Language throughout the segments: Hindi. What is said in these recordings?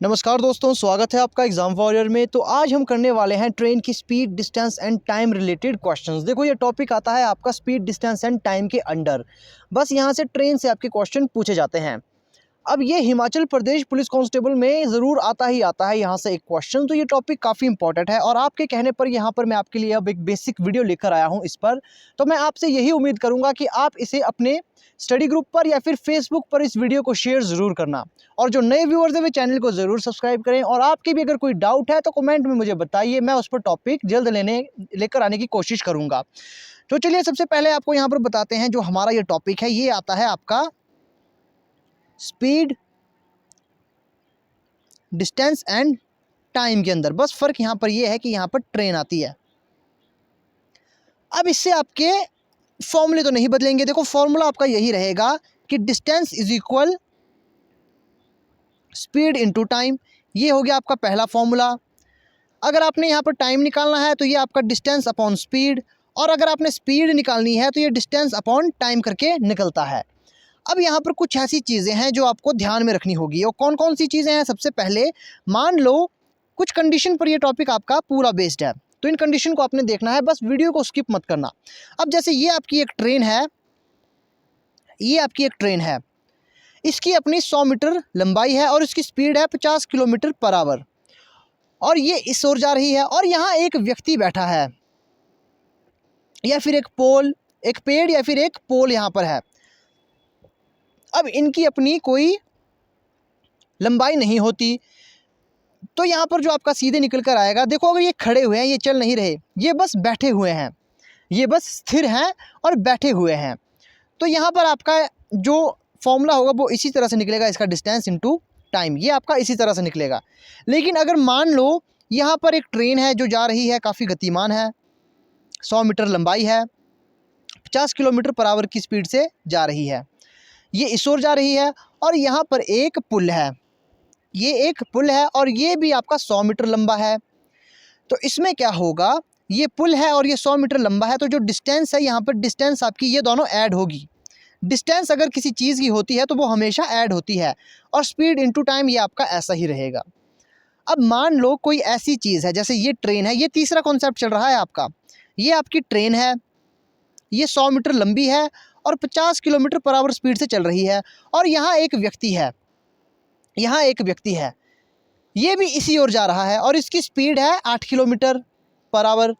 नमस्कार दोस्तों, स्वागत है आपका एग्जाम वॉरियर में। तो आज हम करने वाले हैं ट्रेन की speed, distance and time related questions. देखो, ये टॉपिक आता है आपका स्पीड, डिस्टेंस एंड टाइम के अंडर। बस यहाँ से ट्रेन से आपके क्वेश्चन पूछे जाते हैं। अब ये हिमाचल प्रदेश पुलिस कांस्टेबल में ज़रूर आता ही आता है यहाँ से एक क्वेश्चन। तो ये टॉपिक काफ़ी इंपॉर्टेंट है और आपके कहने पर यहाँ पर मैं आपके लिए अब एक बेसिक वीडियो लेकर आया हूँ इस पर। तो मैं आपसे यही उम्मीद करूँगा कि आप इसे अपने स्टडी ग्रुप पर या फिर फेसबुक पर इस वीडियो को शेयर ज़रूर करना। और जो नए व्यूअर्स हैं वे चैनल को ज़रूर सब्सक्राइब करें। और आपके भी अगर कोई डाउट है तो कमेंट में मुझे बताइए, मैं उस पर टॉपिक जल्द लेकर आने की कोशिश करूँगा। तो चलिए, सबसे पहले आपको यहाँ पर बताते हैं जो हमारा ये टॉपिक है, ये आता है आपका स्पीड, डिस्टेंस एंड टाइम के अंदर। बस फ़र्क यहाँ पर ये है कि यहाँ पर ट्रेन आती है। अब इससे आपके फॉर्मूले तो नहीं बदलेंगे। देखो, फॉर्मूला आपका यही रहेगा कि distance is equal speed into time. ये हो गया आपका पहला फॉर्मूला। अगर आपने यहाँ पर टाइम निकालना है तो ये आपका डिस्टेंस अपॉन स्पीड, और अगर आपने स्पीड निकालनी है तो ये डिस्टेंस अपॉन टाइम करके निकलता है। अब यहाँ पर कुछ ऐसी चीज़ें हैं जो आपको ध्यान में रखनी होगी। और कौन कौन सी चीज़ें हैं? सबसे पहले, मान लो कुछ कंडीशन पर ये टॉपिक आपका पूरा बेस्ड है, तो इन कंडीशन को आपने देखना है, बस वीडियो को स्किप मत करना। अब जैसे ये आपकी एक ट्रेन है, ये आपकी एक ट्रेन है, इसकी अपनी 100 मीटर लंबाई है और इसकी स्पीड है 50 किलोमीटर पर आवर, और ये इस ओर जा रही है। और यहाँ एक व्यक्ति बैठा है, या फिर एक पोल, एक पेड़ या फिर एक पोल यहाँ पर है। अब इनकी अपनी कोई लंबाई नहीं होती, तो यहाँ पर जो आपका सीधे निकल कर आएगा, देखो अगर ये खड़े हुए हैं, ये चल नहीं रहे, ये बस बैठे हुए हैं, ये बस स्थिर हैं और बैठे हुए हैं, तो यहाँ पर आपका जो फॉर्मूला होगा वो इसी तरह से निकलेगा, इसका डिस्टेंस इनटू टाइम, ये आपका इसी तरह से निकलेगा। लेकिन अगर मान लो यहाँ पर एक ट्रेन है जो जा रही है, काफ़ी गतिमान है, 100 मीटर लंबाई है, 50 किलोमीटर पर आवर की स्पीड से जा रही है, ये इस ओर जा रही है, और यहाँ पर एक पुल है, ये एक पुल है और ये भी आपका 100 मीटर लंबा है। तो इसमें क्या होगा, ये पुल है और ये 100 मीटर लंबा है, तो जो डिस्टेंस है यहाँ पर, डिस्टेंस आपकी ये दोनों ऐड होगी। डिस्टेंस अगर किसी चीज़ की होती है तो वो हमेशा ऐड होती है, और स्पीड इनटू टाइम ये आपका ऐसा ही रहेगा। अब मान लो कोई ऐसी चीज़ है, जैसे ये ट्रेन है, ये तीसरा कॉन्सेप्ट चल रहा है आपका। ये आपकी ट्रेन है, ये 100 मीटर लंबी है और 50 किलोमीटर पर आवर स्पीड से चल रही है, और यहाँ एक व्यक्ति है, यहाँ एक व्यक्ति है, ये भी इसी ओर जा रहा है और इसकी स्पीड है 8 किलोमीटर पर आवर।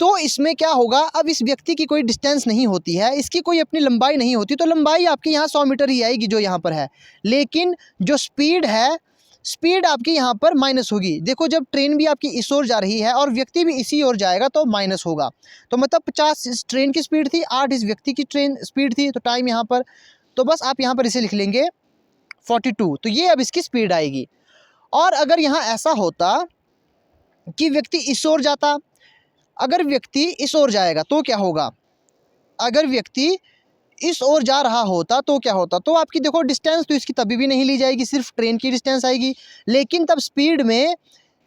तो इसमें क्या होगा, अब इस व्यक्ति की कोई डिस्टेंस नहीं होती है, इसकी कोई अपनी लंबाई नहीं होती, तो लंबाई आपकी यहाँ 100 मीटर ही आएगी जो यहाँ पर है। लेकिन जो स्पीड है, स्पीड आपकी यहाँ पर माइनस होगी। देखो, जब ट्रेन भी आपकी इस ओर जा रही है और व्यक्ति भी इसी ओर जाएगा तो माइनस होगा। तो मतलब 50 इस ट्रेन की स्पीड थी, 8 इस व्यक्ति की ट्रेन स्पीड थी, तो टाइम यहाँ पर, तो बस आप यहाँ पर इसे लिख लेंगे 42। तो ये अब इसकी स्पीड आएगी। और अगर यहाँ ऐसा होता कि व्यक्ति इस ओर जाता, अगर व्यक्ति इस ओर जाएगा तो क्या होगा, अगर व्यक्ति इस ओर जा रहा होता तो क्या होता, तो आपकी देखो डिस्टेंस तो इसकी तभी भी नहीं ली जाएगी, सिर्फ ट्रेन की डिस्टेंस आएगी। लेकिन तब स्पीड में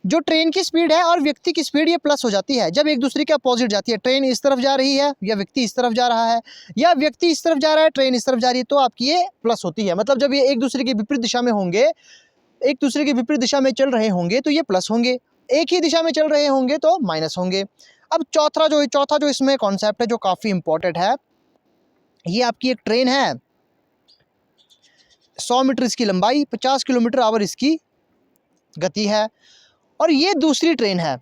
जो ट्रेन की स्पीड है और व्यक्ति की स्पीड ये प्लस हो जाती है, जब एक दूसरे के अपोजिट जाती है। ट्रेन इस तरफ जा रही है या व्यक्ति इस तरफ जा रहा है, या व्यक्ति इस तरफ जा रहा है, ट्रेन इस तरफ जा रही है, तो आपकी ये प्लस होती है। मतलब जब ये एक दूसरे के विपरीत दिशा में होंगे, एक दूसरे के विपरीत दिशा में चल रहे होंगे तो ये प्लस होंगे, एक ही दिशा में चल रहे होंगे तो माइनस होंगे। अब चौथा जो इसमें कॉन्सेप्ट है जो काफ़ी इंपॉर्टेंट है, ये आपकी एक ट्रेन है, 100 मीटर इसकी लंबाई, 50 किलोमीटर आवर इसकी गति है, और ये दूसरी ट्रेन है,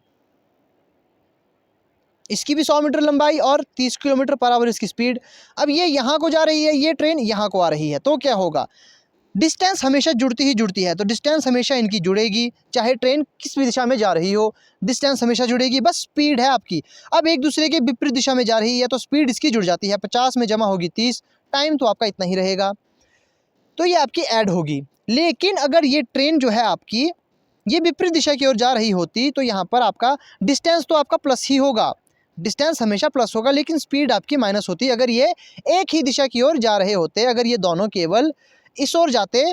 इसकी भी 100 मीटर लंबाई और 30 किलोमीटर पर आवर इसकी स्पीड। अब ये यहाँ को जा रही है, ये ट्रेन यहाँ को आ रही है, तो क्या होगा, डिस्टेंस हमेशा जुड़ती ही जुड़ती है, तो डिस्टेंस हमेशा इनकी जुड़ेगी, चाहे ट्रेन किस भी दिशा में जा रही हो, डिस्टेंस हमेशा जुड़ेगी। बस स्पीड है आपकी, अब एक दूसरे के विपरीत दिशा में जा रही है तो स्पीड इसकी जुड़ जाती है, 50 में जमा होगी 30, टाइम तो आपका इतना ही रहेगा, तो ये आपकी ऐड होगी। लेकिन अगर ये ट्रेन जो है आपकी ये विपरीत दिशा की ओर जा रही होती तो यहाँ पर आपका डिस्टेंस तो आपका प्लस ही होगा, डिस्टेंस हमेशा प्लस होगा, लेकिन स्पीड आपकी माइनस होती अगर ये एक ही दिशा की ओर जा रहे होते। अगर ये दोनों केवल इस ओर जाते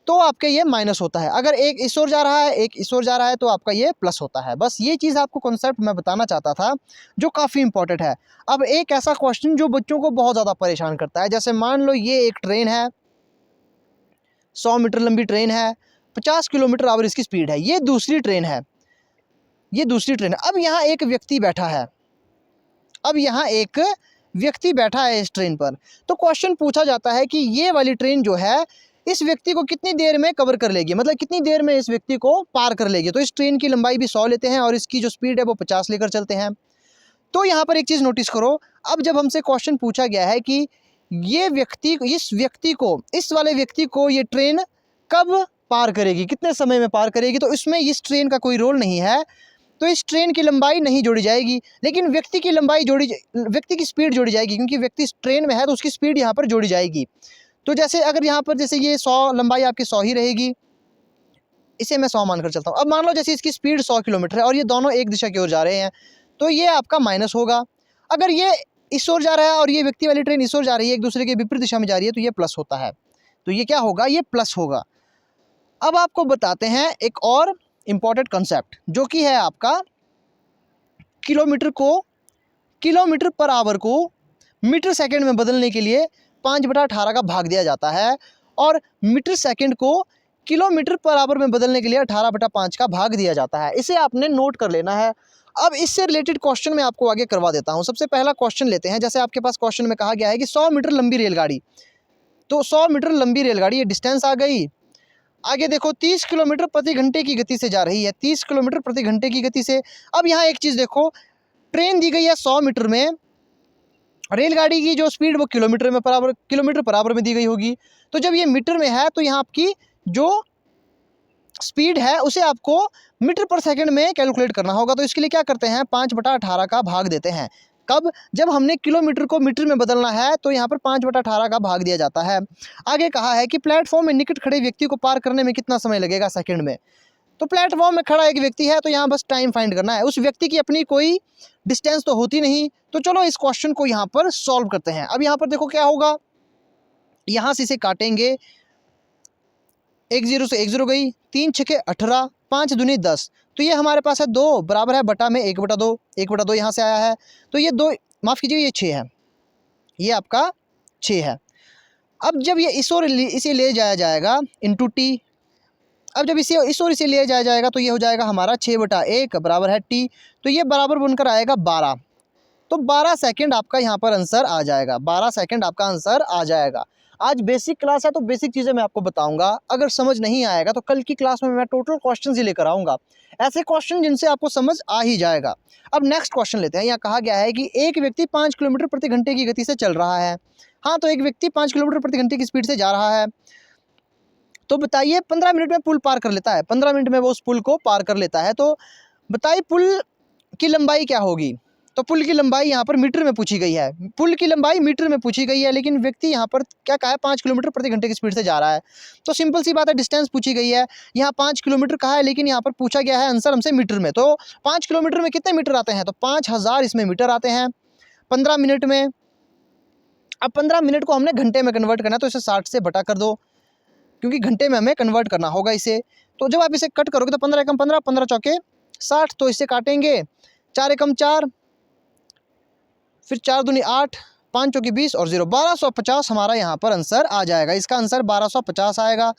तो आपके ये माइनस होता है, अगर एक इस ओर जा रहा है, एक इस ओर जा रहा है, तो आपका ये प्लस होता है। बस ये चीज़ आपको कॉन्सेप्ट मैं बताना चाहता था जो काफ़ी इंपॉर्टेंट है। अब एक ऐसा क्वेश्चन जो बच्चों को बहुत ज़्यादा परेशान करता है, जैसे मान लो ये एक ट्रेन है, 100 मीटर लंबी ट्रेन है, 50 किलोमीटर आवर इसकी स्पीड है। ये दूसरी ट्रेन है, ये दूसरी ट्रेन है। अब यहाँ एक व्यक्ति बैठा है, अब यहाँ एक व्यक्ति बैठा है इस ट्रेन पर। तो क्वेश्चन पूछा जाता है कि ये वाली ट्रेन जो है इस व्यक्ति को कितनी देर में कवर कर लेगी, मतलब कितनी देर में इस व्यक्ति को पार कर लेगी। तो इस ट्रेन की लंबाई भी 100 लेते हैं और इसकी जो स्पीड है वो 50 लेकर चलते हैं। तो यहाँ पर एक चीज़ नोटिस करो, अब जब हमसे क्वेश्चन पूछा गया है कि ये व्यक्ति, इस वाले व्यक्ति को ये ट्रेन कब पार करेगी, कितने समय में पार करेगी, तो इसमें इस ट्रेन का कोई रोल नहीं है, तो इस ट्रेन की लंबाई नहीं जोड़ी जाएगी। लेकिन व्यक्ति की लंबाई व्यक्ति की स्पीड जोड़ी जाएगी, क्योंकि व्यक्ति इस ट्रेन में है तो उसकी स्पीड यहाँ पर जोड़ी जाएगी। तो जैसे अगर यहाँ पर जैसे ये 100 लंबाई आपकी 100 ही रहेगी, इसे मैं 100 मानकर चलता हूँ। अब मान लो जैसे इसकी स्पीड 100 किलोमीटर है और ये दोनों एक दिशा की ओर जा रहे हैं, तो ये आपका माइनस होगा। अगर ये इस ओर जा रहा है और ये व्यक्ति वाली ट्रेन इस ओर जा रही है, एक दूसरे के विपरीत दिशा में जा रही है, तो ये प्लस होता है। तो ये क्या होगा, ये प्लस होगा। अब आपको बताते हैं एक और इम्पॉर्टेंट कंसेप्ट, जो कि है आपका किलोमीटर पर आवर को मीटर सेकंड में बदलने के लिए 5/18 का भाग दिया जाता है, और मीटर सेकंड को किलोमीटर पर आवर में बदलने के लिए 18/5 का भाग दिया जाता है। इसे आपने नोट कर लेना है। अब इससे रिलेटेड क्वेश्चन मैं आपको आगे करवा देता हूं। सबसे पहला क्वेश्चन लेते हैं। जैसे आपके पास क्वेश्चन में कहा गया है कि 100 मीटर लंबी रेलगाड़ी, तो 100 मीटर लंबी रेलगाड़ी, ये डिस्टेंस आ गई। आगे देखो 30 किलोमीटर प्रति घंटे की गति से जा रही है, 30 किलोमीटर प्रति घंटे की गति से। अब यहाँ एक चीज़ देखो, ट्रेन दी गई है 100 मीटर में, रेलगाड़ी की जो स्पीड वो किलोमीटर पर आवर में दी गई होगी। तो जब ये मीटर में है तो यहाँ आपकी जो स्पीड है उसे आपको मीटर पर सेकंड में कैलकुलेट करना होगा। तो इसके लिए क्या करते हैं, 5/18 का भाग देते हैं। कब, जब हमने किलोमीटर को मीटर में बदलना है तो यहाँ पर 5/18 का भाग दिया जाता है। आगे कहा है कि प्लेटफॉर्म में निकट खड़े व्यक्ति को पार करने में कितना समय लगेगा सेकंड में। तो प्लेटफॉर्म में खड़ा एक व्यक्ति है, तो यहाँ बस टाइम फाइंड करना है। उस व्यक्ति की अपनी कोई डिस्टेंस तो होती नहीं। तो चलो इस क्वेश्चन को यहाँ पर सॉल्व करते हैं। अब यहाँ पर देखो क्या होगा, यहाँ से इसे काटेंगे, 1 0 से 1 0 गई, 3 6 18, 5 दूनी 10। तो ये हमारे पास है 2 बराबर है बटा में 1/2, 1/2 यहाँ से आया है। तो ये 2, माफ़ कीजिए, ये 6 है, ये आपका 6 है। अब जब ये इसे ले जाया जाएगा इंटू टी, अब जब इसे ले जाया जाएगा तो ये हो जाएगा हमारा 6/1 बराबर है टी। तो ये बराबर बनकर आएगा 12। तो 12 सेकंड आपका यहाँ पर आंसर आ जाएगा, 12 सेकंड आपका आंसर आ जाएगा। आज बेसिक क्लास है तो बेसिक चीज़ें मैं आपको बताऊंगा। अगर समझ नहीं आएगा तो कल की क्लास में मैं टोटल क्वेश्चन ही लेकर आऊँगा, ऐसे क्वेश्चन जिनसे आपको समझ आ ही जाएगा। अब नेक्स्ट क्वेश्चन लेते हैं। यहाँ कहा गया है कि एक व्यक्ति 5 किलोमीटर प्रति घंटे की गति से चल रहा है। हाँ, तो एक व्यक्ति 5 किलोमीटर प्रति घंटे की स्पीड से जा रहा है। तो बताइए 15 मिनट में पुल पार कर लेता है, 15 मिनट में वो उस पुल को पार कर लेता है। तो बताइए पुल की लंबाई क्या होगी। तो पुल की लंबाई यहाँ पर मीटर में पूछी गई है, पुल की लंबाई मीटर में पूछी गई है, लेकिन व्यक्ति यहाँ पर क्या कहा है, 5 किलोमीटर प्रति घंटे की स्पीड से जा रहा है। तो सिंपल सी बात है, डिस्टेंस पूछी गई है, यहाँ 5 किलोमीटर कहा है, लेकिन यहाँ पर पूछा गया है आंसर हमसे मीटर में। तो 5 किलोमीटर में कितने मीटर आते हैं, तो 5000 इसमें मीटर आते हैं 15 मिनट में। अब 15 मिनट को हमने घंटे में कन्वर्ट करना है, तो इसे 60 से बटा कर दो, क्योंकि घंटे में हमें कन्वर्ट करना होगा इसे। तो जब आप इसे कट करोगे तो 15 एकम 15, 15 चौके 60, तो इसे काटेंगे, 4 एकम 4, फिर 4 दूनी 8, 5 चौकी 20 और 0, 1250 हमारा यहाँ पर आंसर आ जाएगा। इसका आंसर 1250 आएगा।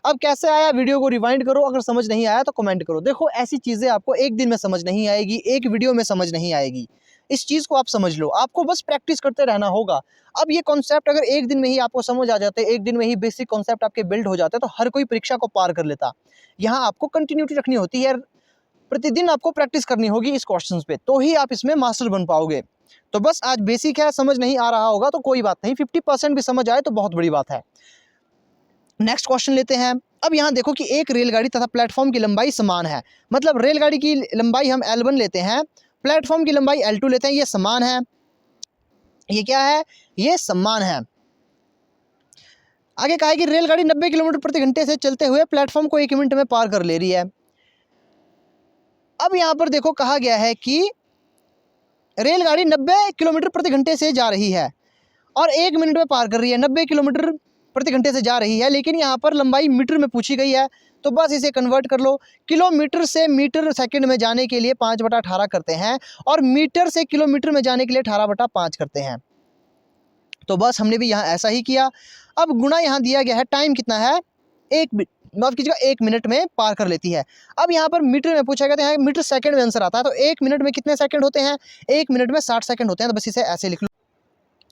अब कैसे आया, वीडियो को रिवाइंड करो, अगर समझ नहीं आया तो कमेंट करो। देखो ऐसी चीज़ें आपको एक दिन में समझ नहीं आएगी, एक वीडियो में समझ नहीं आएगी। इस चीज़ को आप समझ लो, आपको बस प्रैक्टिस करते रहना होगा। अब ये कॉन्सेप्ट अगर एक दिन में ही आपको समझ आ जाते, एक दिन में ही बेसिक कॉन्सेप्ट आपके बिल्ड हो जाते, तो हर कोई परीक्षा को पार कर लेता। यहाँ आपको कंटिन्यूटी रखनी होती है, प्रतिदिन आपको प्रैक्टिस करनी होगी इस क्वेश्चन पे, तो ही आप इसमें मास्टर बन पाओगे। तो बस आज बेसिक है, समझ नहीं आ रहा होगा तो कोई बात नहीं, 50% भी समझ आए तो बहुत बड़ी बात है। नेक्स्ट क्वेश्चन लेते हैं। अब यहाँ देखो कि एक रेलगाड़ी तथा प्लेटफॉर्म की लंबाई समान है, मतलब रेलगाड़ी की लंबाई हम L1 लेते हैं, प्लेटफॉर्म की लंबाई L2 लेते हैं, ये समान है। ये क्या है, ये समान है। आगे कहा है कि रेलगाड़ी 90 किलोमीटर प्रति घंटे से चलते हुए प्लेटफॉर्म को 1 मिनट में पार कर ले रही है। अब यहाँ पर देखो कहा गया है कि रेलगाड़ी 90 किलोमीटर प्रति घंटे से जा रही है और 1 मिनट में पार कर रही है, 90 किलोमीटर प्रति घंटे से जा रही है, लेकिन यहाँ पर लंबाई मीटर में पूछी गई है। तो बस इसे कन्वर्ट कर लो, किलोमीटर से मीटर सेकंड में जाने के लिए 5/18 करते हैं, और मीटर से किलोमीटर में जाने के लिए 18/5 करते हैं। तो बस हमने भी यहाँ ऐसा ही किया। अब गुणा यहाँ दिया गया है, टाइम कितना है, माफ कीजिएगा 1 मिनट में पार कर लेती है। अब यहाँ पर मीटर में पूछा गया, तो यहाँ मीटर सेकंड में आंसर आता है, तो 1 मिनट में कितने सेकंड होते हैं, 1 मिनट में 60 सेकंड होते हैं, तो बस इसे ऐसे लिख लो।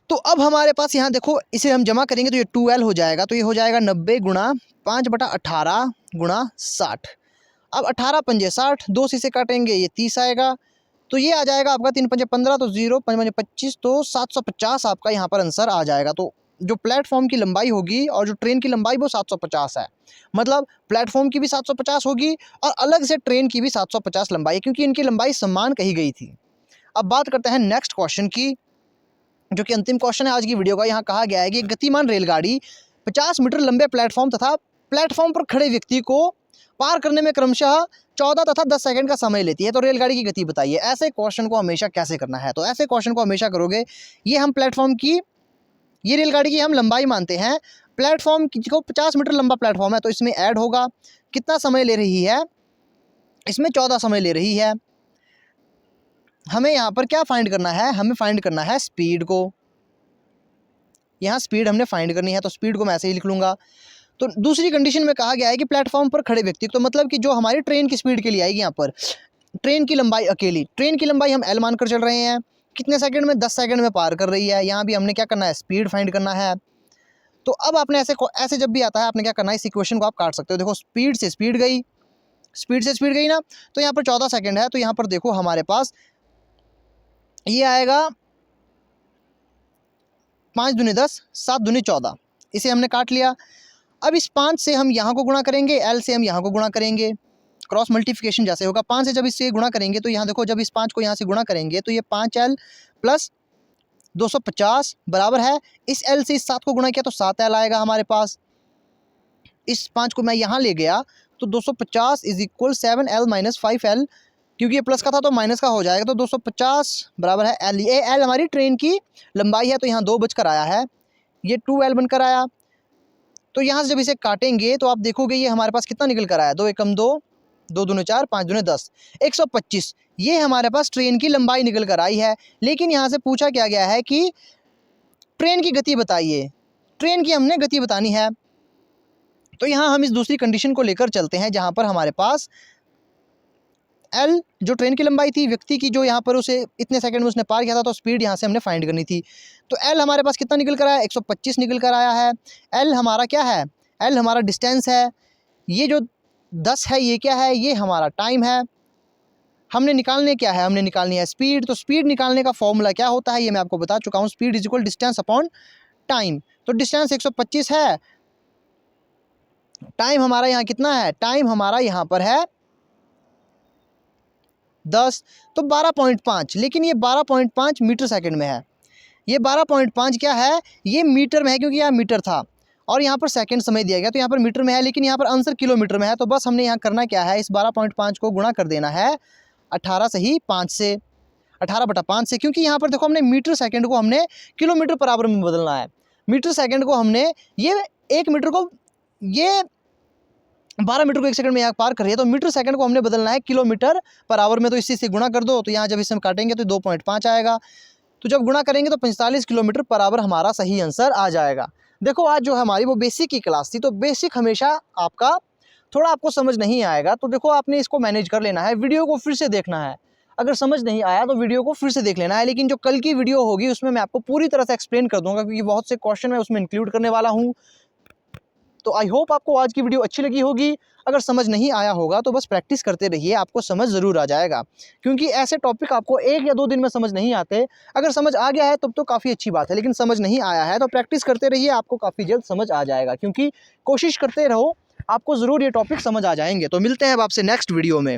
तो अब हमारे पास यहाँ देखो, इसे हम जमा करेंगे तो ये 2L हो जाएगा, तो ये हो जाएगा 90 गुणा 5/18 गुणा 60। अब 18 पंजे 60, 2 से काटेंगे ये 30 आएगा, तो ये आ जाएगा आपका 3 पंजे 15, तो 0 5 पंजे 25, तो 750 आपका यहाँ पर आंसर आ जाएगा। तो जो प्लेटफॉर्म की लंबाई होगी और जो ट्रेन की लंबाई वो 750 है, मतलब प्लेटफॉर्म की भी 750 होगी और अलग से ट्रेन की भी 750 लंबाई है, क्योंकि इनकी लंबाई समान कही गई थी। अब बात करते हैं नेक्स्ट क्वेश्चन की, जो कि अंतिम क्वेश्चन है आज की वीडियो का। यहाँ कहा गया है कि गतिमान रेलगाड़ी 50 मीटर लंबे प्लेटफॉर्म तथा प्लेटफॉर्म पर खड़े व्यक्ति को पार करने में क्रमशः 14 तथा 10 सेकंड का समय लेती है, तो रेलगाड़ी की गति बताइए। ऐसे क्वेश्चन को हमेशा कैसे करना है, तो ऐसे क्वेश्चन को हमेशा करोगे, ये हम प्लेटफॉर्म की, ये रेलगाड़ी की हम लंबाई मानते हैं, प्लेटफॉर्म को 50 मीटर लंबा प्लेटफॉर्म है, तो इसमें ऐड होगा, कितना समय ले रही है, इसमें 14 समय ले रही है। हमें यहाँ पर क्या फाइंड करना है, हमें फाइंड करना है स्पीड को, यहाँ स्पीड हमने फाइंड करनी है, तो स्पीड को मैं ऐसे ही लिख लूँगा। तो दूसरी कंडीशन में कहा गया है कि प्लेटफॉर्म पर खड़े व्यक्ति, तो मतलब कि जो हमारी ट्रेन की स्पीड के लिए आएगी, यहाँ पर ट्रेन की लंबाई अकेली, ट्रेन की लंबाई हम L मानकर चल रहे हैं, कितने सेकंड में, 10 सेकंड में पार कर रही है। यहाँ भी हमने क्या करना है, स्पीड फाइंड करना है। तो अब आपने ऐसे जब भी आता है, आपने क्या करना है, इस इक्वेशन को आप काट सकते हो। देखो स्पीड से स्पीड गई, स्पीड से स्पीड गई ना, तो यहाँ पर 14 सेकंड है, तो यहाँ पर देखो हमारे पास ये आएगा 5 दूनी 10, 7 दूनी 14, इसे हमने काट लिया। अब इस 5 से हम यहाँ को गुणा करेंगे, L से हम यहाँ को गुणा करेंगे, क्रॉस मल्टीप्लिकेशन जैसे होगा। 5 से जब इससे गुणा करेंगे तो यहाँ देखो, जब इस 5 को यहाँ से गुणा करेंगे तो ये 5L प्लस 250 बराबर है, इस L से इस 7 को गुणा किया तो 7L आएगा हमारे पास। इस 5 को मैं यहाँ ले गया तो 250 is equal 7L minus 5L, क्योंकि ये प्लस का था तो माइनस का हो जाएगा, तो 250 बराबर है L। ये L हमारी ट्रेन की लंबाई है, तो यहाँ 2 बचकर आया है, ये 2L बनकर आया। तो यहाँ से जब इसे काटेंगे तो आप देखोगे ये हमारे पास कितना निकल कर आया, 2 एकम 2, 2 दूने 4, 5 दूने 10, 125। ये हमारे पास ट्रेन की लंबाई निकल कर आई है। लेकिन यहाँ से पूछा क्या गया है कि ट्रेन की गति बताइए, ट्रेन की हमने गति बतानी है। तो यहाँ हम इस दूसरी कंडीशन को लेकर चलते हैं, जहाँ पर हमारे पास L जो ट्रेन की लंबाई थी, व्यक्ति की जो यहाँ पर उसे इतने सेकंड में उसने पार किया था, तो स्पीड यहाँ से हमने फाइंड करनी थी। तो L हमारे पास कितना निकल कर आया, 125 निकल कर आया है। L हमारा क्या है, L हमारा डिस्टेंस है, ये जो 10 है ये क्या है, ये हमारा टाइम है। हमने निकालने क्या है, हमने निकालनी है स्पीड। तो स्पीड निकालने का फॉर्मूला क्या होता है, ये मैं आपको बता चुका हूँ, speed is equal distance upon time. तो डिस्टेंस 125 है, टाइम हमारा यहाँ कितना है, टाइम हमारा यहाँ पर है 10, तो 12.5, लेकिन ये 12.5 मीटर सेकंड में है। ये 12.5 क्या है, ये मीटर में है, क्योंकि यहाँ मीटर था और यहाँ पर सेकंड समय दिया गया, तो यहाँ पर मीटर में है, लेकिन यहाँ पर आंसर किलोमीटर में है। तो बस हमने यहाँ करना क्या है, इस 12.5 को गुणा कर देना है 18 से ही 5 से, 18/5 से, क्योंकि यहाँ पर देखो हमने मीटर सेकंड को हमने किलोमीटर पर आवर में बदलना है। मीटर सेकंड को हमने, ये 1 मीटर को, ये 12 मीटर को 1 सेकंड में यहाँ पार कर रही है, तो मीटर सेकंड को हमने बदलना है किलोमीटर पर आवर में। तो इसी से गुणा कर दो, तो यहाँ जब इसे हम काटेंगे तो 2.5 आएगा, तो जब गुणा करेंगे तो 45 किलोमीटर पर आवर हमारा सही आंसर आ जाएगा। देखो आज जो है हमारी वो बेसिक की क्लास थी, तो बेसिक हमेशा आपका थोड़ा आपको समझ नहीं आएगा, तो देखो आपने इसको मैनेज कर लेना है, वीडियो को फिर से देखना है। अगर समझ नहीं आया तो वीडियो को फिर से देख लेना है, लेकिन जो कल की वीडियो होगी उसमें मैं आपको पूरी तरह से एक्सप्लेन कर दूंगा, क्योंकि बहुत से क्वेश्चन मैं उसमें इंक्लूड करने वाला हूँ। तो आई होप आपको आज की वीडियो अच्छी लगी होगी। अगर समझ नहीं आया होगा तो बस प्रैक्टिस करते रहिए, आपको समझ ज़रूर आ जाएगा, क्योंकि ऐसे टॉपिक आपको 1 या 2 दिन में समझ नहीं आते। अगर समझ आ गया है तब तो काफ़ी अच्छी बात है, लेकिन समझ नहीं आया है तो प्रैक्टिस करते रहिए, आपको काफ़ी जल्द समझ आ जाएगा, क्योंकि कोशिश करते रहो, आपको ज़रूर ये टॉपिक समझ आ जाएंगे। तो मिलते हैं अब आपसे नेक्स्ट वीडियो में।